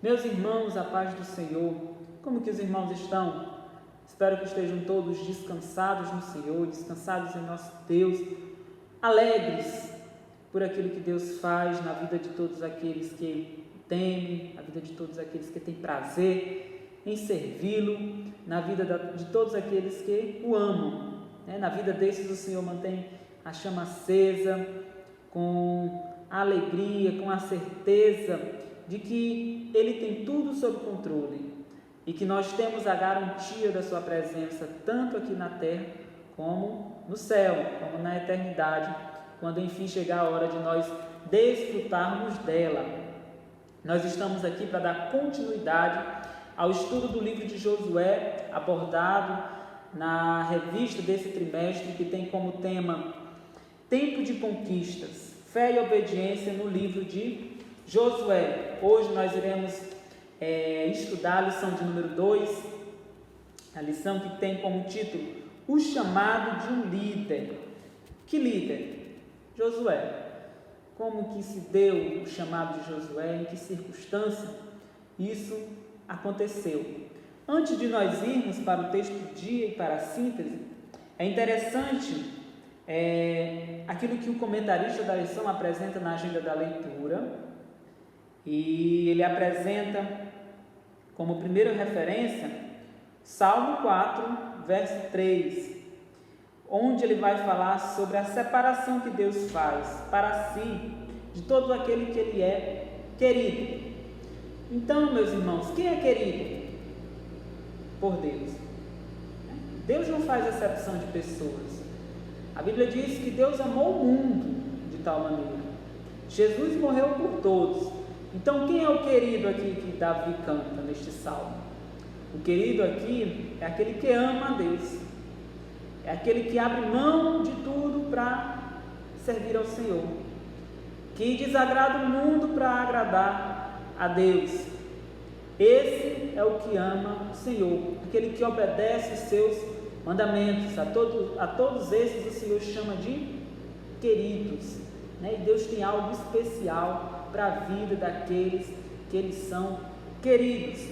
Meus irmãos, a paz do Senhor, como que os irmãos estão? Espero que estejam todos descansados no Senhor, descansados em nosso Deus, alegres por aquilo que Deus faz na vida de todos aqueles que temem, na vida de todos aqueles que têm prazer em servi-lo, na vida de todos aqueles que o amam. Na vida desses o Senhor mantém a chama acesa, com a alegria, com a certeza de que Ele tem tudo sob controle e que nós temos a garantia da Sua presença tanto aqui na terra como no céu, como na eternidade, quando enfim chegar a hora de nós desfrutarmos dela. Nós estamos aqui para dar continuidade ao estudo do livro de Josué, abordado na revista desse trimestre, que tem como tema Tempo de Conquistas, Fé e Obediência no livro de Josué. Hoje nós iremos estudar a lição de número 2, a lição que tem como título O Chamado de um Líder. Que líder? Josué. Como que se deu o chamado de Josué? Em que circunstância isso aconteceu? Antes de nós irmos para o texto do dia e para a síntese, é interessante aquilo que o comentarista da lição apresenta na agenda da leitura. E ele apresenta como primeira referência Salmo 4, verso 3, onde ele vai falar sobre a separação que Deus faz para si de todo aquele que ele é querido. Então, meus irmãos, quem é querido por Deus? Deus não faz acepção de pessoas. A Bíblia diz que Deus amou o mundo de tal maneira. Jesus morreu por todos. Então, quem é o querido aqui que Davi canta neste salmo? O querido aqui é aquele que ama a Deus, é aquele que abre mão de tudo para servir ao Senhor, que desagrada o mundo para agradar a Deus. Esse é o que ama o Senhor, aquele que obedece os seus mandamentos. A todos esses o Senhor chama de queridos, E Deus tem algo especial para a vida daqueles que eles são queridos.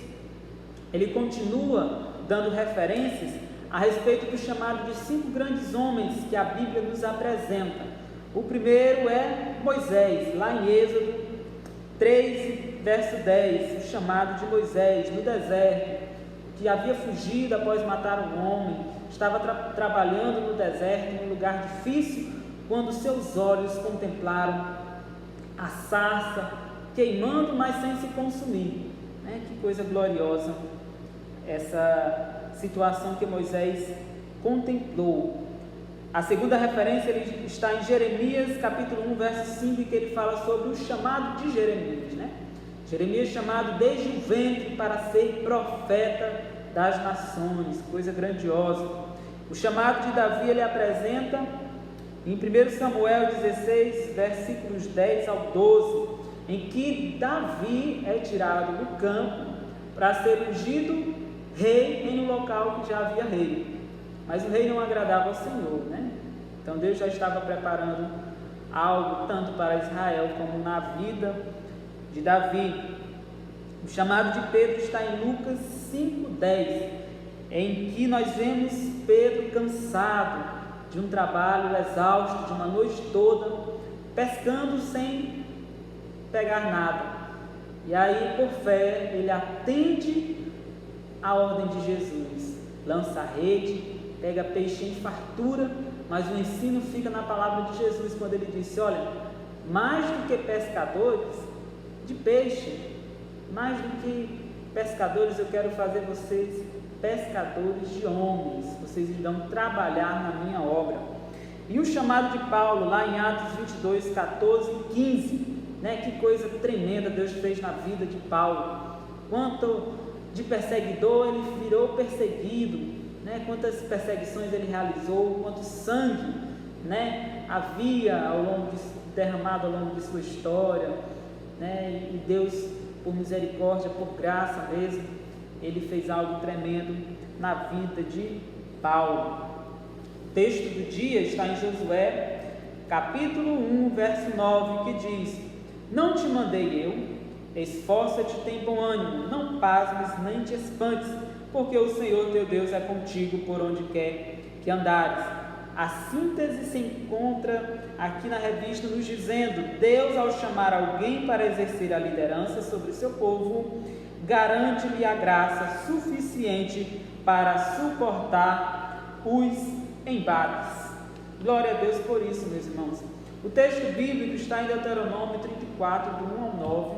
Ele continua dando referências a respeito do chamado de 5 grandes homens que a Bíblia nos apresenta. O primeiro é Moisés, lá em Êxodo 3, verso 10, o chamado de Moisés no deserto, que havia fugido após matar um homem, estava trabalhando no deserto, em um lugar difícil, quando seus olhos contemplaram a sarça queimando, mas sem se consumir. Que coisa gloriosa essa situação que Moisés contemplou. A segunda referência ele está em Jeremias capítulo 1, verso 5, que ele fala sobre o chamado de Jeremias. Jeremias chamado desde o ventre para ser profeta das nações, coisa grandiosa. O chamado de Davi ele apresenta em 1 Samuel 16, versículos 10 ao 12, em que Davi é tirado do campo para ser ungido rei em um local que já havia rei. Mas o rei não agradava ao Senhor, Então Deus já estava preparando algo tanto para Israel como na vida de Davi. O chamado de Pedro está em Lucas 5:10, em que nós vemos Pedro cansado de um trabalho exausto, de uma noite toda, pescando sem pegar nada. E aí, por fé, ele atende a ordem de Jesus, lança a rede, pega peixe em fartura, mas o ensino fica na palavra de Jesus, quando ele disse: olha, mais do que pescadores de peixe, mais do que pescadores, eu quero fazer vocês pescadores de homens, vocês irão trabalhar na minha obra. E o chamado de Paulo, lá em Atos 22, 14 e 15, que coisa tremenda Deus fez na vida de Paulo. Quanto de perseguidor ele virou perseguido, quantas perseguições ele realizou, quanto sangue havia derramado ao longo de sua história, e Deus, por misericórdia, por graça mesmo, ele fez algo tremendo na vida de Paulo. O texto do dia está em Josué, capítulo 1, verso 9, que diz: Não te mandei eu, Esforça-te, tem bom ânimo, não pasmes nem te espantes, porque o Senhor teu Deus é contigo por onde quer que andares. A síntese se encontra aqui na revista nos dizendo: Deus, ao chamar alguém para exercer a liderança sobre o seu povo, garante-lhe a graça suficiente para suportar os embates. Glória a Deus por isso, meus irmãos. O texto bíblico está em Deuteronômio 34, do 1 ao 9,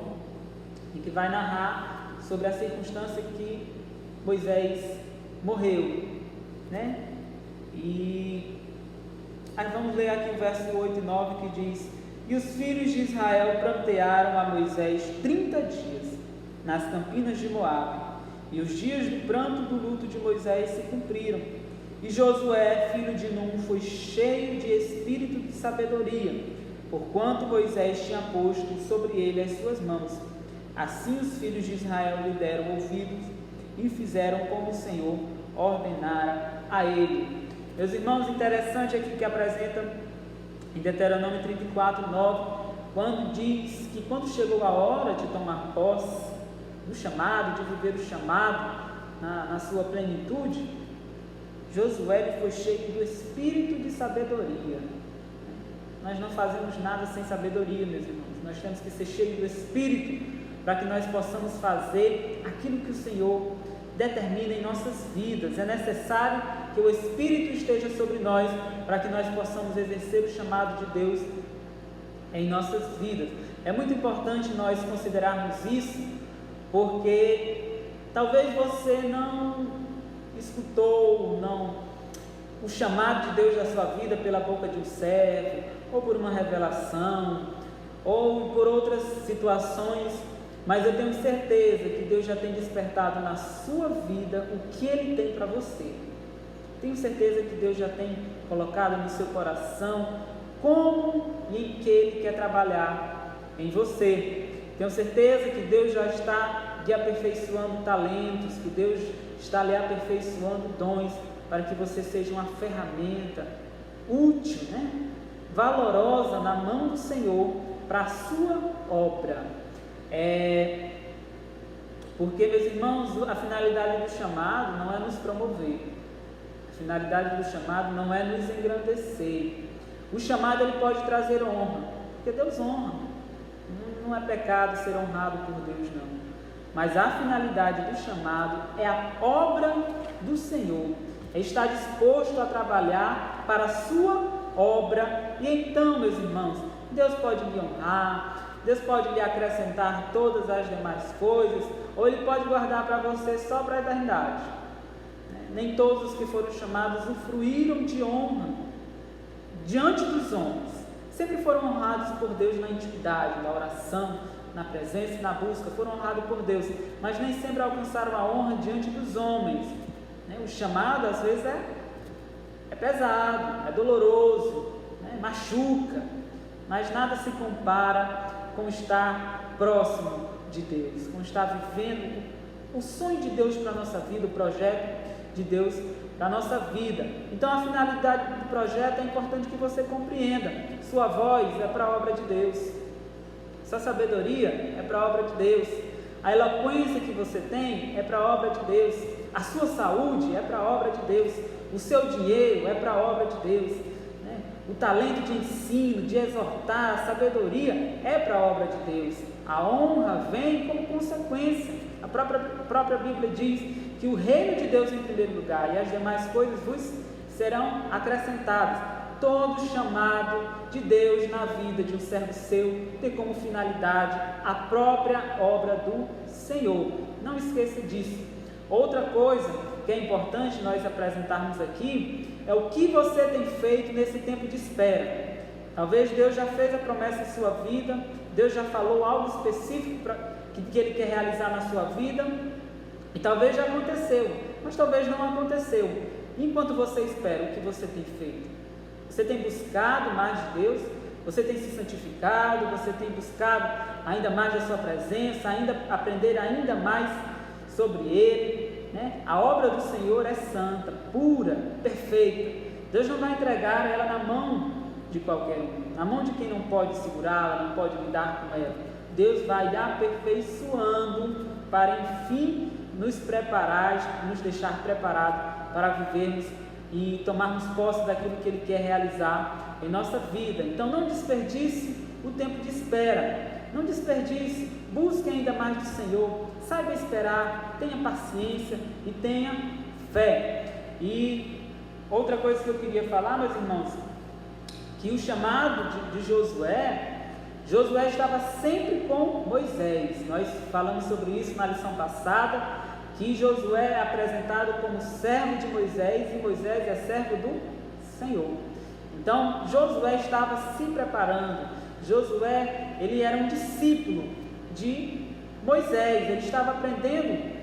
e que vai narrar sobre a circunstância que Moisés morreu, né? E aí vamos ler aqui o verso 8 e 9, que diz: E os filhos de Israel prantearam a Moisés 30 dias nas campinas de Moabe, e os dias do pranto do luto de Moisés se cumpriram. E Josué, filho de Num, foi cheio de espírito de sabedoria, porquanto Moisés tinha posto sobre ele as suas mãos. Assim os filhos de Israel lhe deram ouvidos e fizeram como o Senhor ordenara a ele. Meus irmãos, interessante aqui que apresenta em Deuteronômio 34, 9, quando diz que quando chegou a hora de tomar posse do chamado, de viver o chamado na sua plenitude, Josué foi cheio do espírito de sabedoria. Nós não fazemos nada sem sabedoria, meus irmãos. Nós temos que ser cheios do espírito para que nós possamos fazer aquilo que o Senhor determina em nossas vidas. É necessário que o Espírito esteja sobre nós para que nós possamos exercer o chamado de Deus em nossas vidas. É muito importante nós considerarmos isso, porque talvez você não escutou o chamado de Deus da sua vida pela boca de um servo, ou por uma revelação, ou por outras situações, mas eu tenho certeza que Deus já tem despertado na sua vida o que Ele tem para você. Tenho certeza que Deus já tem colocado no seu coração como e em que Ele quer trabalhar em você. Tenho certeza que Deus já está lhe aperfeiçoando talentos, que Deus está lhe aperfeiçoando dons, para que você seja uma ferramenta útil, valorosa na mão do Senhor para a sua obra. Porque, meus irmãos, a finalidade do chamado não é nos promover, a finalidade do chamado não é nos engrandecer. O chamado ele pode trazer honra, porque Deus honra, não é pecado ser honrado por Deus, não. Mas a finalidade do chamado é a obra do Senhor, é estar disposto a trabalhar para a sua obra. E então, meus irmãos, Deus pode lhe honrar, Deus pode lhe acrescentar todas as demais coisas, ou Ele pode guardar para você só para a eternidade. Nem todos os que foram chamados usufruíram de honra diante dos homens. Sempre foram honrados por Deus na intimidade, na oração, na presença e na busca, foram honrados por Deus, mas nem sempre alcançaram a honra diante dos homens. O chamado às vezes é pesado, é doloroso, machuca, mas nada se compara com estar próximo de Deus, com estar vivendo o sonho de Deus para a nossa vida, o projeto de Deus para a nossa vida. Então a finalidade do projeto é importante que você compreenda. Sua voz é para a obra de Deus, sua sabedoria é para a obra de Deus, a eloquência que você tem é para a obra de Deus, a sua saúde é para a obra de Deus, o seu dinheiro é para a obra de Deus, o talento de ensino, de exortar, a sabedoria é para a obra de Deus. A honra vem como consequência. A própria Bíblia diz que o reino de Deus em primeiro lugar e as demais coisas vos serão acrescentadas. Todo chamado de Deus na vida de um servo seu tem como finalidade a própria obra do Senhor. Não esqueça disso. Outra coisa que é importante nós apresentarmos aqui é o que você tem feito nesse tempo de espera. Talvez Deus já fez a promessa em sua vida, Deus já falou algo específico que Ele quer realizar na sua vida, e talvez já aconteceu, mas talvez não aconteceu. Enquanto você espera, o que você tem feito? Você tem buscado mais de Deus? Você tem se santificado? Você tem buscado ainda mais da sua presença, aprender ainda mais sobre Ele? A obra do Senhor é santa, pura, perfeita. Deus não vai entregar ela na mão de qualquer um, na mão de quem não pode segurá-la, não pode lidar com ela. Deus vai aperfeiçoando para, enfim, nos preparar, nos deixar preparados para vivermos e tomarmos posse daquilo que Ele quer realizar em nossa vida. Então não desperdice o tempo de espera, não desperdice, busque ainda mais do Senhor, saiba esperar, tenha paciência e tenha fé. E outra coisa que eu queria falar, meus irmãos, que o chamado de Josué estava sempre com Moisés. Nós falamos sobre isso na lição passada, que Josué é apresentado como servo de Moisés e Moisés é servo do Senhor. Então Josué estava se preparando. Josué, ele era um discípulo de Moisés, ele estava aprendendo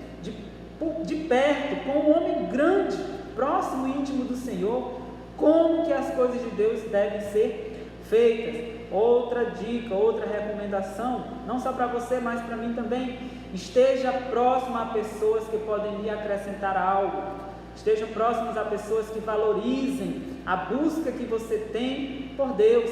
de perto, com um homem grande, próximo e íntimo do Senhor, como que as coisas de Deus devem ser feitas. Outra dica, outra recomendação, não só para você, mas para mim também: esteja próximo a pessoas que podem lhe acrescentar algo, esteja próximo a pessoas que valorizem a busca que você tem por Deus,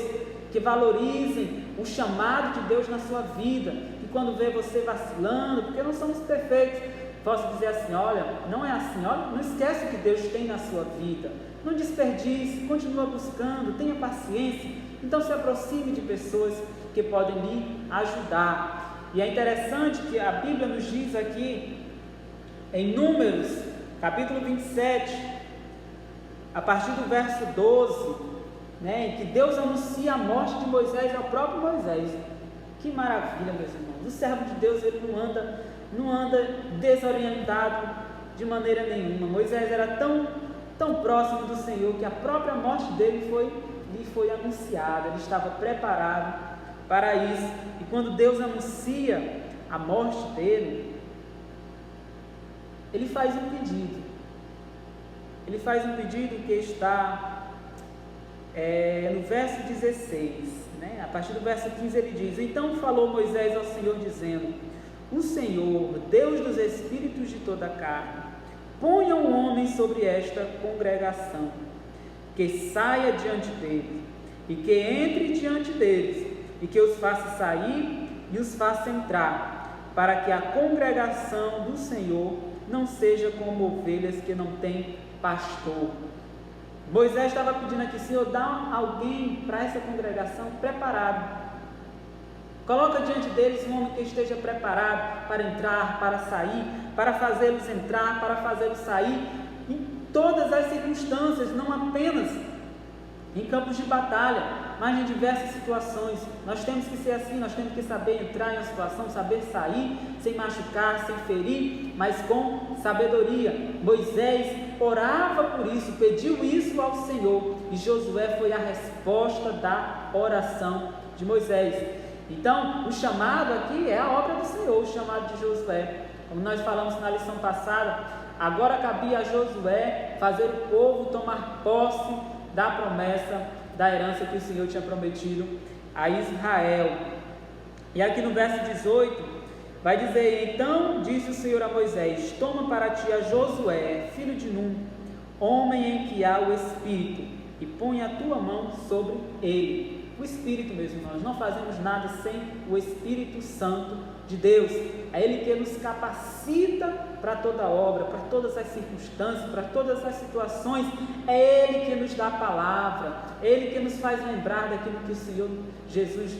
que valorizem o chamado de Deus na sua vida, e quando vê você vacilando, porque não somos perfeitos, posso dizer assim: olha, não é assim, olha, não esquece o que Deus tem na sua vida, não desperdice, continua buscando, tenha paciência. Então se aproxime de pessoas que podem lhe ajudar. E é interessante que a Bíblia nos diz aqui, em Números, capítulo 27, a partir do verso 12, em que Deus anuncia a morte de Moisés ao próprio Moisés. Que maravilha, meus irmãos! O servo de Deus, ele não anda desorientado de maneira nenhuma. Moisés era tão próximo do Senhor que a própria morte dele lhe foi anunciada. Ele estava preparado para isso. E quando Deus anuncia a morte dele, ele faz um pedido. Ele faz um pedido que está no verso 16, a partir do verso 15 ele diz: então falou Moisés ao Senhor dizendo: o Senhor, Deus dos espíritos de toda a carne, ponha um homem sobre esta congregação, que saia diante deles, e que entre diante deles, e que os faça sair e os faça entrar, para que a congregação do Senhor não seja como ovelhas que não têm pastor. Moisés estava pedindo aqui: Senhor, dá alguém para essa congregação preparado. Coloca diante deles um homem que esteja preparado para entrar, para sair, para fazê-los entrar, para fazê-los sair, em todas as circunstâncias, não apenas em campos de batalha, mas em diversas situações. Nós temos que ser assim, nós temos que saber entrar em uma situação, saber sair, sem machucar, sem ferir, mas com sabedoria. Moisés orava por isso, pediu isso ao Senhor, e Josué foi a resposta da oração de Moisés. Então, o chamado aqui é a obra do Senhor, o chamado de Josué. Como nós falamos na lição passada, agora cabia a Josué fazer o povo tomar posse da promessa, da herança que o Senhor tinha prometido a Israel. E aqui no verso 18, vai dizer: então disse o Senhor a Moisés: toma para ti a Josué, filho de Num, homem em que há o Espírito, e põe a tua mão sobre ele. O Espírito, meus irmãos, não fazemos nada sem o Espírito Santo de Deus. É Ele que nos capacita para toda obra, para todas as circunstâncias, para todas as situações. É Ele que nos dá a palavra, é Ele que nos faz lembrar daquilo que o Senhor Jesus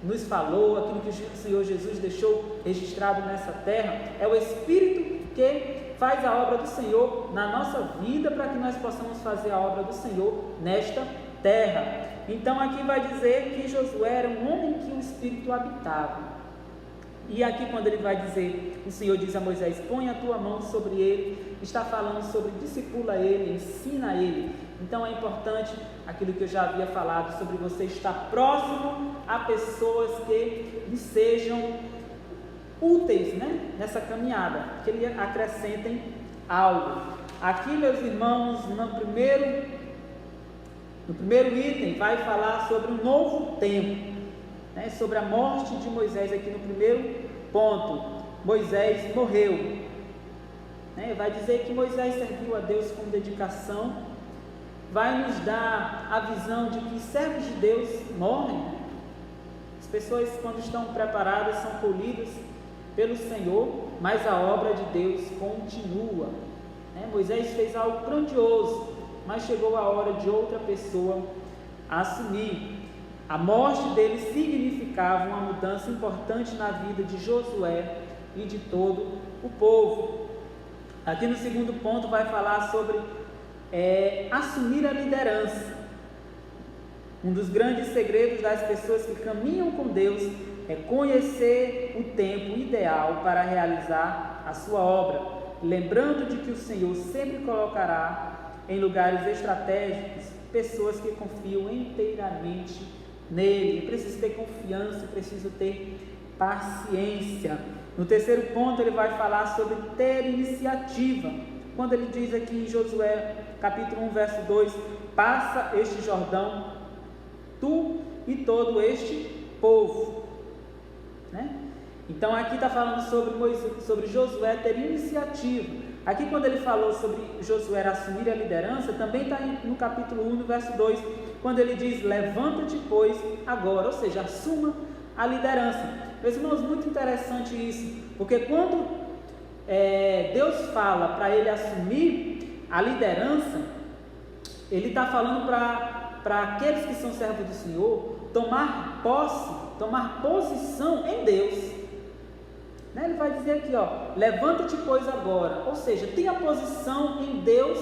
nos falou, aquilo que o Senhor Jesus deixou registrado nessa terra. É o Espírito que faz a obra do Senhor na nossa vida, para que nós possamos fazer a obra do Senhor nesta terra. Então aqui vai dizer que Josué era um homem que o Espírito habitava. E aqui quando ele vai dizer, o Senhor diz a Moisés: põe a tua mão sobre ele, está falando sobre discipula ele, ensina ele. Então é importante aquilo que eu já havia falado, sobre você estar próximo a pessoas que lhe sejam úteis, nessa caminhada, que lhe acrescentem algo. Aqui, meus irmãos, no primeiro item vai falar sobre um novo tempo, sobre a morte de Moisés. Aqui no primeiro ponto, Moisés morreu, vai dizer que Moisés serviu a Deus com dedicação, vai nos dar a visão de que servos de Deus morrem. As pessoas, quando estão preparadas, são colhidas pelo Senhor, mas a obra de Deus continua. Moisés fez algo grandioso, mas chegou a hora de outra pessoa assumir. A morte dele significava uma mudança importante na vida de Josué e de todo o povo. Aqui no segundo ponto vai falar sobre assumir a liderança. Um dos grandes segredos das pessoas que caminham com Deus é conhecer o tempo ideal para realizar a sua obra, lembrando de que o Senhor sempre colocará em lugares estratégicos pessoas que confiam inteiramente nele. Eu preciso ter confiança, preciso ter paciência. No terceiro ponto ele vai falar sobre ter iniciativa, quando ele diz aqui em Josué capítulo 1 verso 2, passa este Jordão, tu e todo este povo, Então aqui está falando sobre Josué ter iniciativa. Aqui quando ele falou sobre Josué assumir a liderança, também está no capítulo 1, no verso 2, quando ele diz, levanta-te pois agora, ou seja, assuma a liderança. Meus irmãos, muito interessante isso, porque quando Deus fala para ele assumir a liderança, ele está falando para aqueles que são servos do Senhor tomar posse, tomar posição em Deus. Ele vai dizer aqui, levanta-te pois agora, ou seja, tenha posição em Deus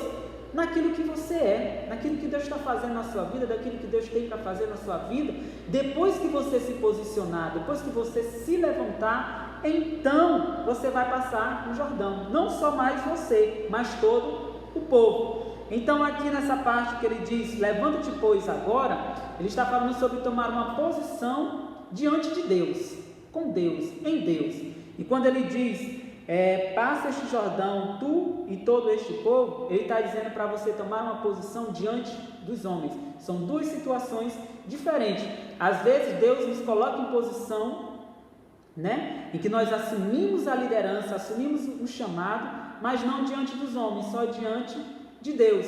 naquilo que você é, naquilo que Deus está fazendo na sua vida, daquilo que Deus tem para fazer na sua vida. Depois que você se posicionar, depois que você se levantar, então você vai passar no Jordão, não só mais você, mas todo o povo. Então aqui nessa parte que ele diz, levanta-te pois agora, ele está falando sobre tomar uma posição diante de Deus, com Deus, em Deus. E quando ele diz, passa este Jordão, tu e todo este povo, ele está dizendo para você tomar uma posição diante dos homens. São duas situações diferentes. Às vezes Deus nos coloca em posição, em que nós assumimos a liderança, assumimos o chamado, mas não diante dos homens, só diante de Deus.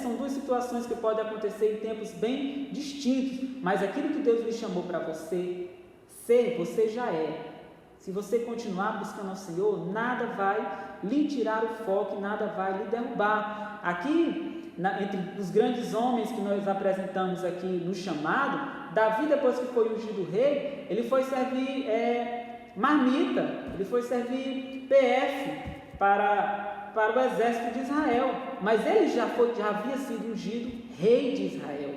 São duas situações que podem acontecer em tempos bem distintos, mas aquilo que Deus lhe chamou para você ser, você já é. Se você continuar buscando ao Senhor, nada vai lhe tirar o foco, nada vai lhe derrubar. Aqui, entre os grandes homens que nós apresentamos aqui no chamado, Davi, depois que foi ungido rei, ele foi servir marmita, ele foi servir PF para o exército de Israel, mas ele já havia sido ungido rei de Israel.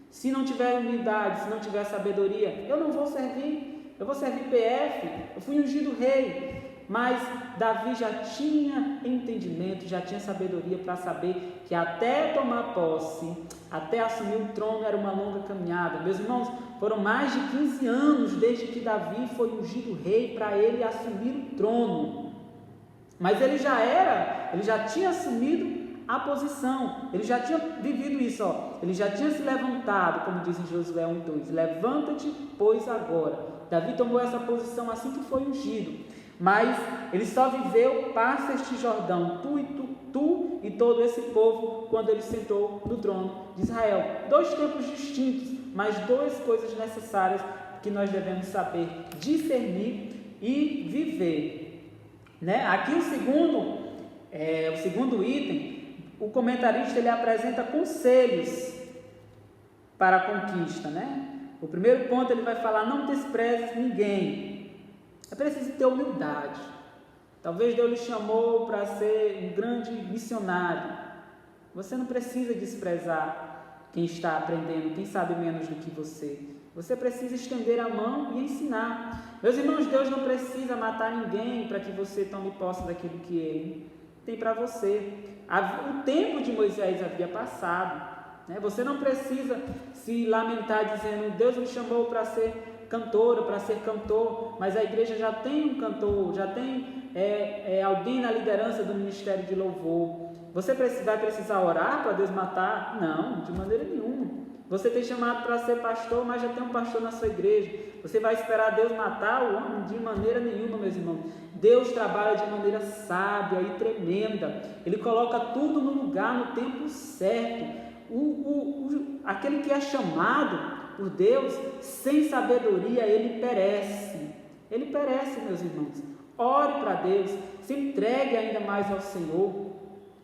Se não tiver humildade, se não tiver sabedoria, eu não vou servir. Eu vou servir PF, eu fui ungido rei, mas Davi já tinha entendimento, já tinha sabedoria para saber que até tomar posse, até assumir o trono era uma longa caminhada. Meus irmãos, foram mais de 15 anos desde que Davi foi ungido rei para ele assumir o trono, mas ele já tinha assumido a posição, ele já tinha vivido isso, ele já tinha se levantado, como diz em Josué 1:2, levanta-te pois agora. Davi tomou essa posição assim que foi ungido, mas ele só viveu, passa este Jordão, tu e todo esse povo, quando ele sentou no trono de Israel. Dois tempos distintos, mas duas coisas necessárias que nós devemos saber discernir e viver. Aqui o segundo item, o comentarista ele apresenta conselhos para a conquista, O primeiro ponto ele vai falar, não desprezes ninguém. É preciso ter humildade. Talvez Deus lhe chamou para ser um grande missionário. Você não precisa desprezar quem está aprendendo, quem sabe menos do que você. Você precisa estender a mão e ensinar. Meus irmãos, Deus não precisa matar ninguém para que você tome posse daquilo que Ele tem para você. O tempo de Moisés havia passado. Você não precisa se lamentar dizendo, Deus me chamou para ser cantora, para ser cantor, mas a igreja já tem um cantor, já tem alguém na liderança do ministério de louvor. Você vai precisar orar para Deus matar? Não, de maneira nenhuma. Você tem chamado para ser pastor, mas já tem um pastor na sua igreja. Você vai esperar Deus matar o homem? De maneira nenhuma, meus irmãos. Deus trabalha de maneira sábia e tremenda. Ele coloca tudo no lugar, no tempo certo. Aquele que é chamado, por Deus, sem sabedoria, ele perece. Ele perece, meus irmãos. Ore para Deus, se entregue ainda mais ao Senhor,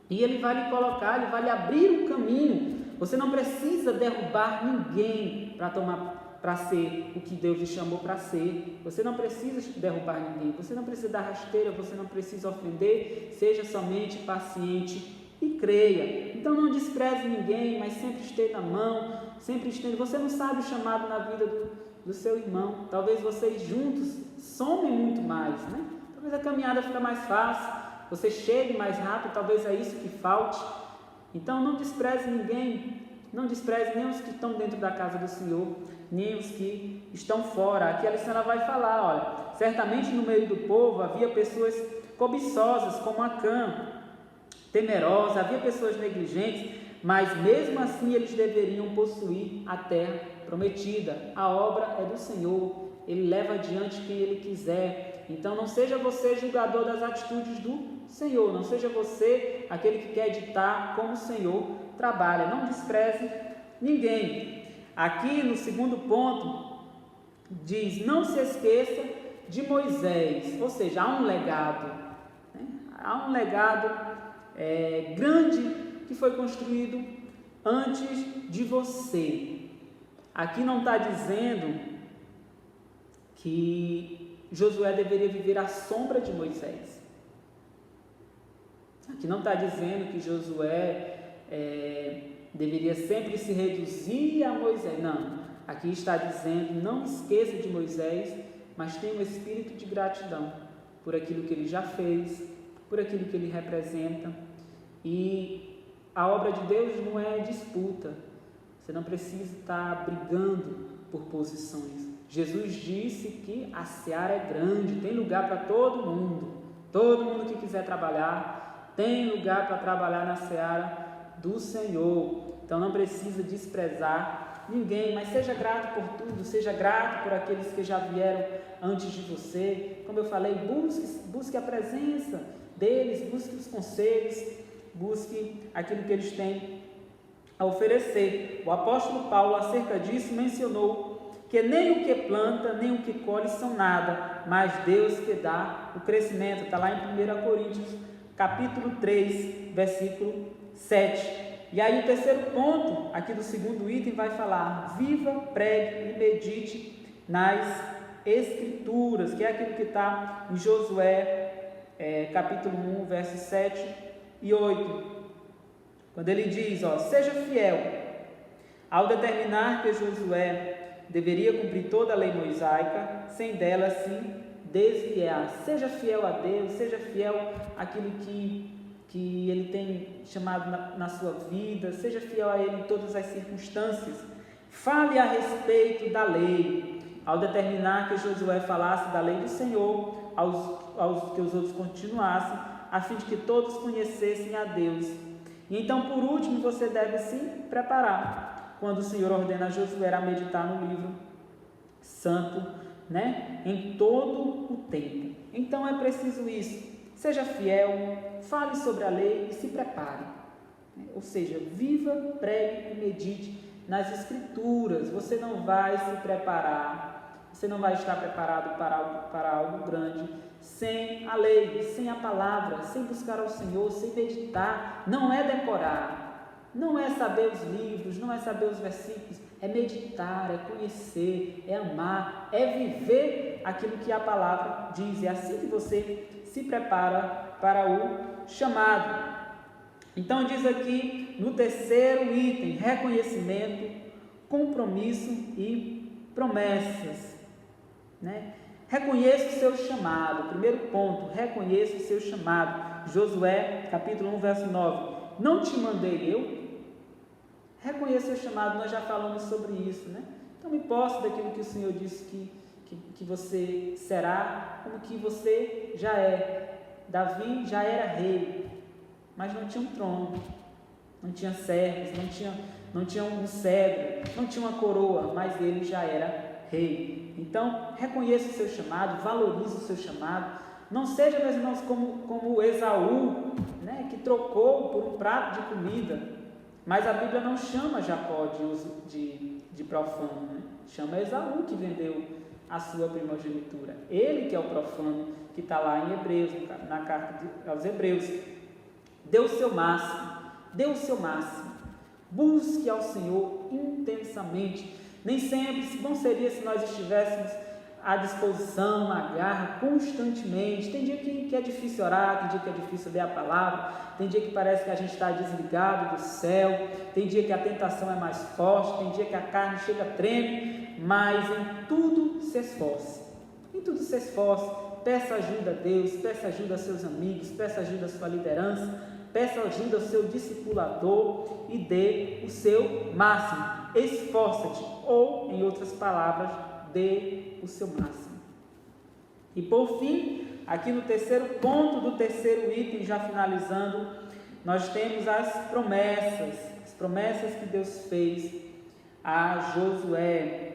e Ele vai lhe colocar, Ele vai lhe abrir um caminho. Você não precisa derrubar ninguém para ser o que Deus lhe chamou para ser. Você não precisa derrubar ninguém, você não precisa dar rasteira, você não precisa ofender. Seja somente paciente e creia. Então não despreze ninguém, mas sempre esteja na mão, sempre esteja. Você não sabe o chamado na vida do seu irmão. Talvez vocês juntos somem muito mais, né? Talvez a caminhada fique mais fácil, você chegue mais rápido, talvez é isso que falte. Então não despreze ninguém, não despreze nem os que estão dentro da casa do Senhor, nem os que estão fora. Aqui a Alessandra vai falar, olha, certamente no meio do povo havia pessoas cobiçosas como Acã, temerosa, havia pessoas negligentes, mas mesmo assim eles deveriam possuir a terra prometida. A obra é do Senhor, Ele leva adiante quem Ele quiser. Então não seja você julgador das atitudes do Senhor, não seja você aquele que quer ditar como o Senhor trabalha. Não despreze ninguém. Aqui no segundo ponto diz, não se esqueça de Moisés, ou seja, há um legado, né? Há um legado grande que foi construído antes de você. Aqui não está dizendo que Josué deveria viver à sombra de Moisés. Aqui não está dizendo que Josué deveria sempre se reduzir a Moisés. Não, aqui está dizendo, não esqueça de Moisés, mas tenha um espírito de gratidão por aquilo que ele já fez, por aquilo que ele representa. E a obra de Deus não é disputa. Você não precisa estar brigando por posições. Jesus disse que a seara é grande, tem lugar para todo mundo. Todo mundo que quiser trabalhar, tem lugar para trabalhar na seara do Senhor. Então não precisa desprezar ninguém, mas seja grato por tudo, seja grato por aqueles que já vieram antes de você. Como eu falei, busque a presença deles, busque os conselhos, busque aquilo que eles têm a oferecer. O apóstolo Paulo, acerca disso, mencionou que nem o que planta, nem o que colhe são nada, mas Deus que dá o crescimento. Está lá em 1 Coríntios, capítulo 3, versículo 7. E aí o terceiro ponto, aqui do segundo item, vai falar, viva, pregue e medite nas Escrituras, que é aquilo que está em Josué, capítulo 1, versos 7 e 8. Quando ele diz, seja fiel, ao determinar que Josué deveria cumprir toda a lei mosaica, sem dela se desviar. Seja fiel a Deus, seja fiel àquilo que Ele tem chamado na sua vida, seja fiel a Ele em todas as circunstâncias. Fale a respeito da lei, ao determinar que Josué falasse da lei do Senhor, aos que os outros continuassem, a fim de que todos conhecessem a Deus. E então, por último, você deve se preparar, quando o Senhor ordena a Josué a meditar no livro santo, né? Em todo o tempo. Então é preciso isso. Seja fiel, fale sobre a lei e se prepare. Ou seja, viva, pregue e medite nas Escrituras. Você não vai se preparar, você não vai estar preparado para algo grande sem a lei, sem a palavra, sem buscar ao Senhor, sem meditar. Não é decorar. Não é saber os livros, não é saber os versículos, é meditar, é conhecer, é amar, é viver aquilo que a palavra diz. É assim que você se prepara para o chamado. Então diz aqui no terceiro item, reconhecimento, compromisso e promessas, né? Reconheça o seu chamado. Primeiro ponto, reconheça o seu chamado. Josué, capítulo 1, verso 9. Não te mandei eu? Reconheça o seu chamado, nós já falamos sobre isso, né? Então me posse daquilo que o Senhor disse que você será, como que você já é. Davi já era rei, mas não tinha um trono, não tinha servos, não tinha um cetro, não tinha uma coroa, mas ele já era rei. Então reconheça o seu chamado, valorize o seu chamado. Não seja, meus irmãos, como Esaú, né, que trocou por um prato de comida. Mas a Bíblia não chama Jacó de de profano, né? Chama Esaú, que vendeu a sua primogenitura. Ele que é o profano, que está lá em Hebreus, na carta aos Hebreus. Dê o seu máximo, dê o seu máximo. Busque ao Senhor intensamente. Nem sempre, bom seria se nós estivéssemos à disposição, na garra, constantemente. Tem dia que é difícil orar, tem dia que é difícil ler a palavra, tem dia que parece que a gente está desligado do céu, tem dia que a tentação é mais forte, tem dia que a carne chega treme, mas em tudo se esforce. Em tudo se esforce. Peça ajuda a Deus, peça ajuda a seus amigos, peça ajuda a sua liderança, peça ajuda ao seu discipulador e dê o seu máximo. Esforça-te, ou, em outras palavras, dê o seu máximo. E por fim, aqui no terceiro ponto do terceiro item, já finalizando, nós temos as promessas que Deus fez a Josué,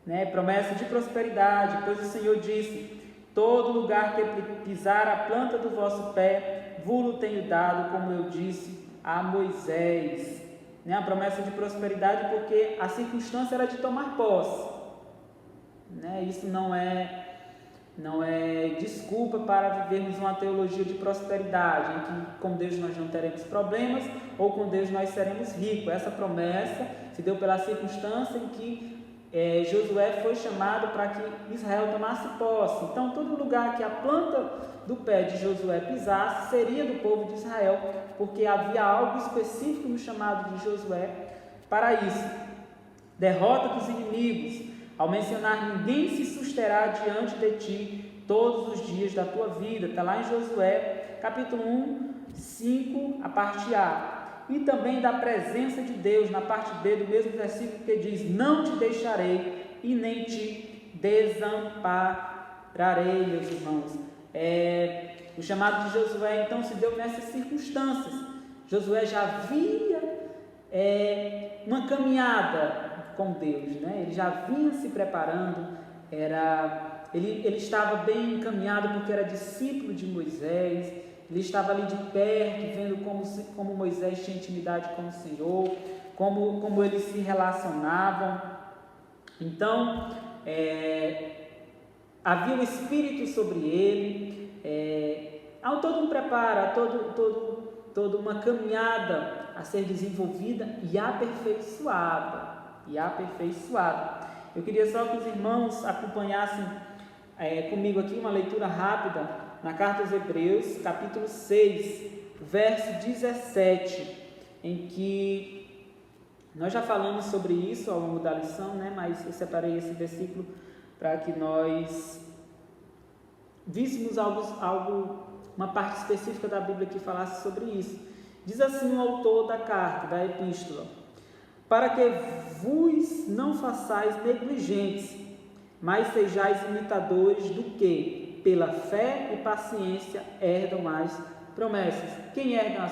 né? Promessa de prosperidade, pois o Senhor disse: todo lugar que pisar a planta do vosso pé, vos tenho dado, como eu disse a Moisés. Né? A promessa de prosperidade, porque a circunstância era de tomar posse. Né? Isso não é desculpa para vivermos uma teologia de prosperidade, em que com Deus nós não teremos problemas, ou com Deus nós seremos ricos. Essa promessa se deu pela circunstância em que Josué foi chamado para que Israel tomasse posse. Então, todo lugar que a planta do pé de Josué pisasse seria do povo de Israel, porque havia algo específico no chamado de Josué para isso. Derrota dos inimigos, ao mencionar: ninguém se susterá diante de ti todos os dias da tua vida. Está lá em Josué, capítulo 1, 5, a parte A. E também da presença de Deus, na parte B do mesmo versículo, que diz: não te deixarei e nem te desampararei, meus irmãos. O chamado de Josué, então, se deu nessas circunstâncias. Josué já havia uma caminhada com Deus, né? Ele já vinha se preparando, ele estava bem encaminhado porque era discípulo de Moisés. Ele estava ali de perto, vendo como Moisés tinha intimidade com o Senhor, como eles se relacionavam. Então, havia o Espírito sobre ele. Há todo um preparo, toda uma caminhada a ser desenvolvida e aperfeiçoada. Eu queria só que os irmãos acompanhassem comigo aqui uma leitura rápida na carta aos Hebreus, capítulo 6, verso 17, em que nós já falamos sobre isso ao longo da lição, né? Mas eu separei esse versículo para que nós víssemos uma parte específica da Bíblia que falasse sobre isso. Diz assim o autor da carta, da epístola: para que vos não façais negligentes, mas sejais imitadores do que, pela fé e paciência, herdam as promessas. Quem herdam as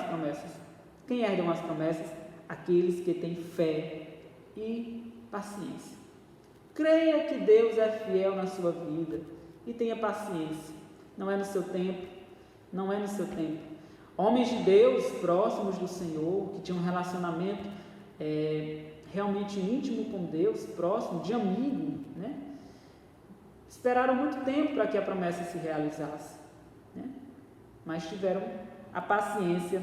promessas? Aqueles que têm fé e paciência. Creia que Deus é fiel na sua vida e tenha paciência. Não é no seu tempo. Homens de Deus, próximos do Senhor, que tinham um relacionamento realmente íntimo com Deus, próximo, de amigo, né? Esperaram muito tempo para que a promessa se realizasse, né? Mas tiveram a paciência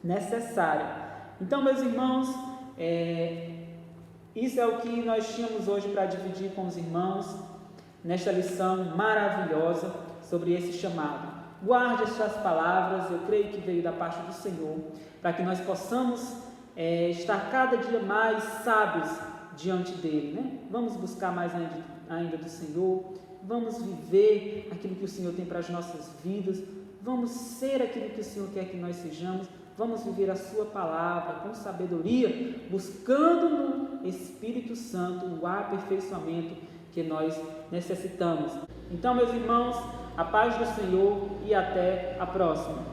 necessária. Então, meus irmãos, isso é o que nós tínhamos hoje para dividir com os irmãos nesta lição maravilhosa sobre esse chamado. Guarde estas palavras, eu creio que veio da parte do Senhor, para que nós possamos estar cada dia mais sábios diante dele, né? Vamos buscar mais ainda do Senhor, vamos viver aquilo que o Senhor tem para as nossas vidas, vamos ser aquilo que o Senhor quer que nós sejamos, vamos viver a sua palavra com sabedoria, buscando no Espírito Santo o aperfeiçoamento que nós necessitamos. Então, meus irmãos, a paz do Senhor e até a próxima.